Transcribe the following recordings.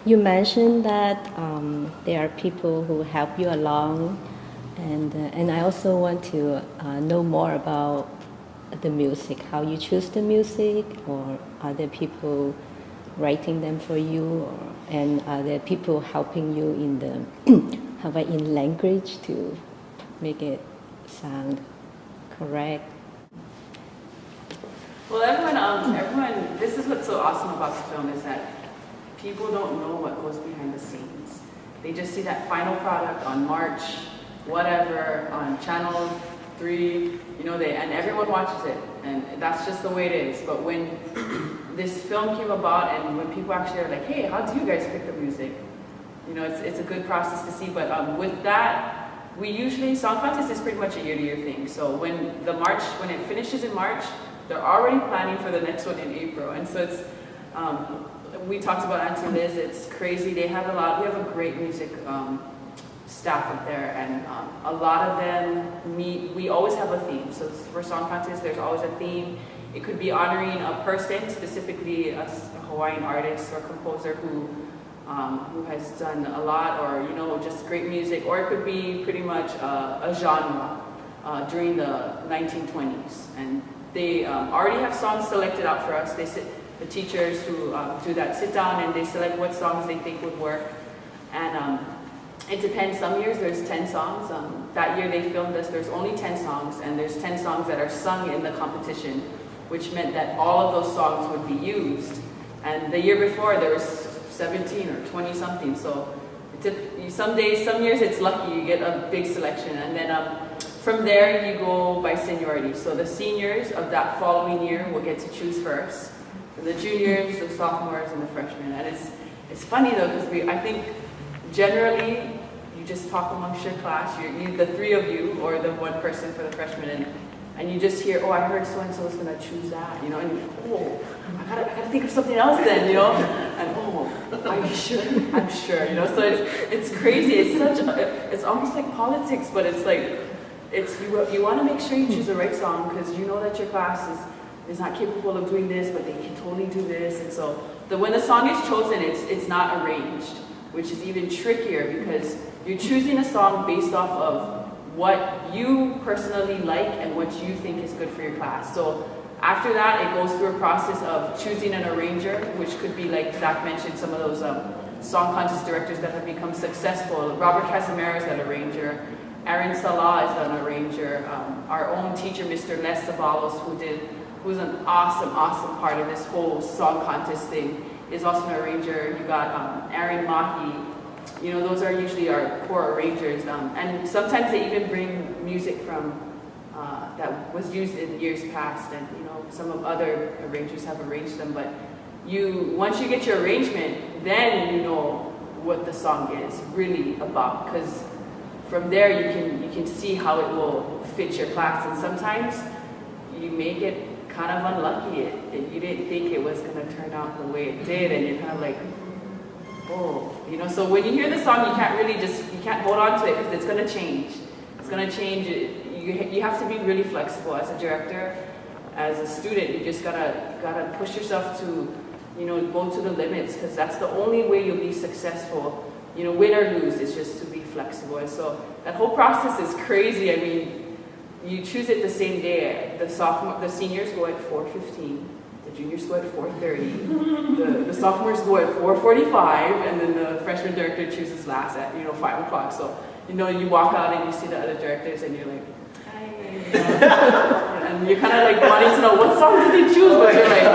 You mentioned that there are people who help you along, and I also want to know more about the music, how you choose the music, or are there people writing them for you, and are there people helping you in the Hawaiian language to make it sound correct? Well, everyone, this is what's so awesome about the film is that people don't know what goes behind the scenes. They just see that final product on March, whatever, on Channel 3, and everyone watches it, and that's just the way it is. But when this film came about and when people actually are like, hey, how do you guys pick the music? It's a good process to see, but with that, we usually, song contest is pretty much a year-to-year thing. So when it finishes in March, they're already planning for the next one in April. And so it's, we talked about Auntie Liz, it's crazy. We have a great music staff up there, and a lot of them we always have a theme. So for song contest, there's always a theme. It could be honoring a person, specifically a Hawaiian artist or composer who has done a lot, or just great music, or it could be pretty much a genre during the 1920s. And they already have songs selected out for us. The teachers who do that sit down and they select what songs they think would work. And it depends. Some years there's 10 songs. That year they filmed us, there's only 10 songs, and there's 10 songs that are sung in the competition, which meant that all of those songs would be used. And the year before there was 17 or 20 something. So some years it's lucky you get a big selection, and then from there you go by seniority. So the seniors of that following year will get to choose first, and the juniors, the sophomores, and the freshmen. And it's funny though, because I think generally you just talk amongst your class, the three of you or the one person for the freshmen, and you just hear, oh, I heard so and so is gonna choose that, and you're like, oh, I gotta think of something else then, and oh, are you sure? I'm sure, So it's crazy. It's almost like politics, but it's like you want to make sure you choose the right song, because you know that your class is not capable of doing this, but they can totally do this. And so when the song is chosen, it's not arranged, which is even trickier, because you're choosing a song based off of what you personally like and what you think is good for your class. So after that, it goes through a process of choosing an arranger, which could be, like Zach mentioned, some of those song contest directors that have become successful. Robert Casimiro is an arranger. Aaron Salah is an arranger. Our own teacher, Mr. Les Sabalos, who's an awesome part of this whole song contest thing, is also an arranger. You got Aaron Mahi. Those are usually our core arrangers. And sometimes they even bring music from that was used in years past, and some of other arrangers have arranged them. But once you get your arrangement, then you know what the song is really about, because from there you can see how it will fit your class. And sometimes you may get kind of unlucky. You didn't think it was going to turn out the way it did, and you're kind of like, oh, So when you hear the song, you can't hold on to it, because it's going to change. It's going to change. You have to be really flexible as a director. As a student, you just gotta push yourself to, go to the limits, because that's the only way you'll be successful. Win or lose, it's just to be flexible. And so that whole process is crazy. I mean, you choose it the same day. The seniors go at 4:15. The juniors go at 4:30. The sophomores go at 4:45, and then the freshman director chooses last at 5 o'clock. So you walk out and you see the other directors, and you're like, hi. And you're kind of like wanting to know what song did they choose, but you're like,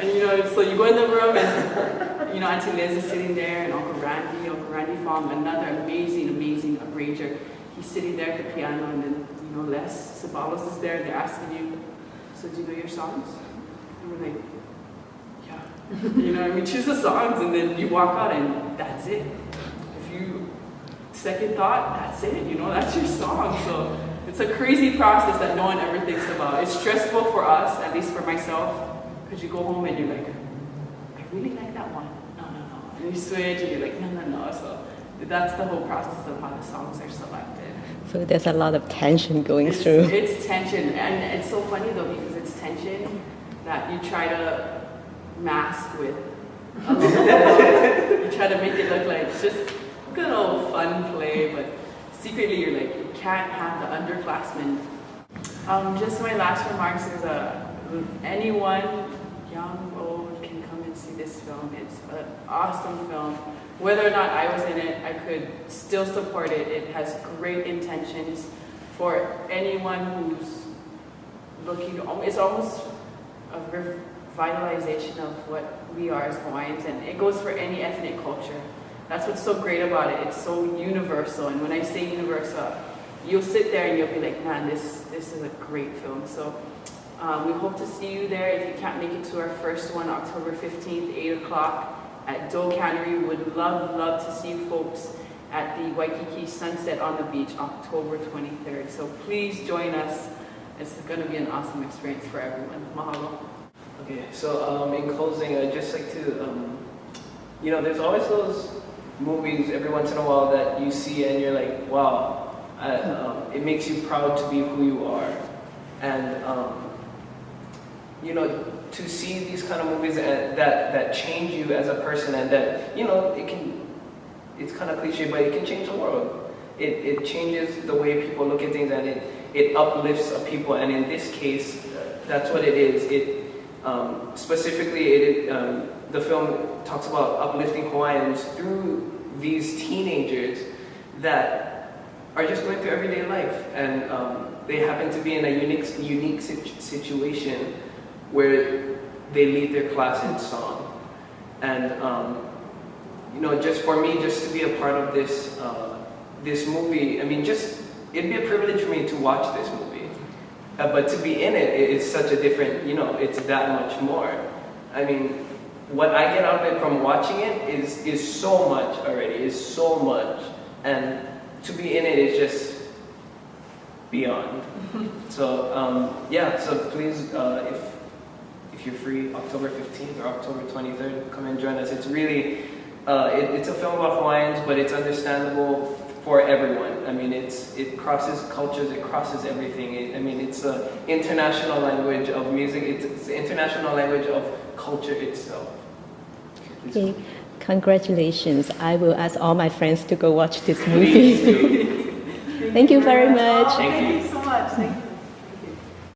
and so you go in the room, and Auntie Liz is sitting there, and Uncle Randy Fong, another amazing arranger. He's sitting there at the piano, and then Les Sabalos is there, and they're asking you, so do you know your songs? And we're like, yeah. And we choose the songs, and then you walk out, and that's it. If you second thought, that's it. That's your song. So it's a crazy process that no one ever thinks about. It's stressful for us, at least for myself, because you go home and you're like, I really like that one. No. And you switch, and you're like, no. So that's the whole process of how the songs are selected. So there's a lot of tension going through. It's tension, and it's so funny though, because it's tension that you try to mask with a little try to make it look like just good old fun play, but secretly you're like, you can't have the underclassmen. Just my last remarks is anyone, young, old, can come and see this film. It's an awesome film. Whether or not I was in it, I could still support it. It has great intentions for anyone who's looking, it's almost a revitalization of what we are as Hawaiians, and it goes for any ethnic culture. That's what's so great about it. It's so universal, and when I say universal, you'll sit there and you'll be like, man, this is a great film. So we hope to see you there. If you can't make it to our first one, October 15th, 8 o'clock at Doe Cannery, we would love to see you folks at the Waikiki Sunset on the Beach, October 23rd. So please join us. It's going to be an awesome experience for everyone. Mahalo. Okay, so in closing, I'd just like to, there's always those movies every once in a while that you see and you're like, wow, it makes you proud to be who you are. And, to see these kind of movies that change you as a person, and that, it's kind of cliche, but it can change the world. It changes the way people look at things, and it uplifts a people, and in this case, that's what it is. Specifically, the film talks about uplifting Hawaiians through these teenagers that are just going through everyday life, and they happen to be in a unique situation where they lead their class in song. And just for me, just to be a part of this this movie, I mean, it'd be a privilege for me to watch this movie. But to be in it is such a different, it's that much more. I mean, what I get out of it from watching it is so much already, is so much. And to be in it is just beyond. So, so please, if you're free, October 15th or October 23rd, come and join us. It's really, it's a film about Hawaiians, but it's understandable for everyone. I mean, it crosses cultures, it crosses everything. It's an international language of music, it's the international language of culture itself. Okay, congratulations. I will ask all my friends to go watch this movie. Thank you very much. Thank you so much. Thank you.